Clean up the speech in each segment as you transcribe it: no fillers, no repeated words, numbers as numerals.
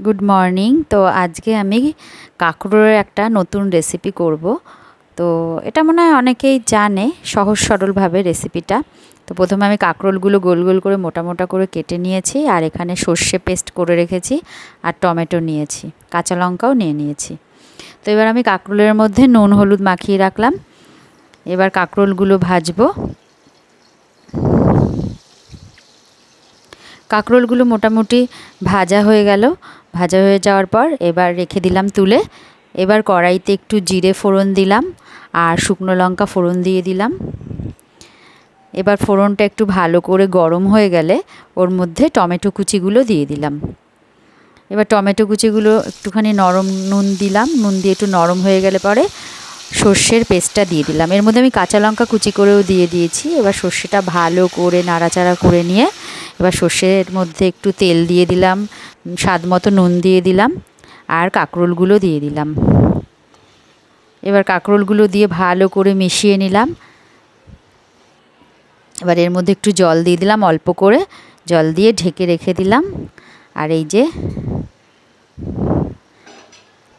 Good morning. তো আজকে আমি কাঁকরোলের একটা নতুন রেসিপি করব। তো এটা মনে হয় অনেকেই জানে সহজ সরলভাবে রেসিপিটা। তো প্রথমে আমি কাঁকরোলগুলো গোল গোল করে মোটা মোটা করে কেটে নিয়েছি, আর এখানে সর্ষে পেস্ট করে রেখেছি, আর টমেটো নিয়েছি, কাঁচা লঙ্কাও নিয়ে নিয়েছি। তো এবার আমি কাঁকরোলের মধ্যে নুন হলুদ মাখিয়ে রাখলাম। এবার কাঁকরোলগুলো ভাজবো। কাঁকরোলগুলো মোটামুটি ভাজা হয়ে গেল। ভাজা হয়ে যাওয়ার পর এবার রেখে দিলাম তুলে। এবার কড়াইতে একটু জিরে ফোড়ন দিলাম, আর শুকনো লঙ্কা ফোড়ন দিয়ে দিলাম। এবার ফোড়নটা একটু ভালো করে গরম হয়ে গেলে ওর মধ্যে টমেটো কুচিগুলো দিয়ে দিলাম। এবার টমেটো কুচিগুলো একটুখানি নরম, নুন দিলাম, নুন দিয়ে একটু নরম হয়ে গেলে পরে সর্ষের পেস্টটা দিয়ে দিলাম। এর মধ্যে আমি কাঁচা লঙ্কা কুচি করেও দিয়ে দিয়েছি। এবার সর্ষেটা ভালো করে নাড়াচাড়া করে নিয়ে এবার সর্ষের মধ্যে একটু তেল দিয়ে দিলাম, স্বাদ মতো নুন দিয়ে দিলাম, আর কাঁকরোলগুলো দিয়ে দিলাম। এবার কাঁকরোলগুলো দিয়ে ভালো করে মিশিয়ে নিলাম। এবার এর মধ্যে একটু জল দিয়ে দিলাম, অল্প করে জল দিয়ে ঢেকে রেখে দিলাম। আর এই যে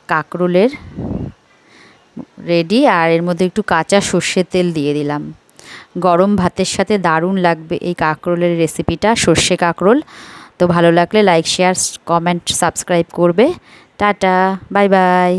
কাঁকরোলের রেডি। আর এর মধ্যে একটু কাঁচা সর্ষের তেল দিয়ে দিলাম। গরম ভাতের সাথে দারুণ লাগবে এই কাঁকরোলের রেসিপিটা, সর্ষে কাঁকরোল। তো ভালো লাগলে লাইক শেয়ার কমেন্ট সাবস্ক্রাইব করবে। Tata, bye bye.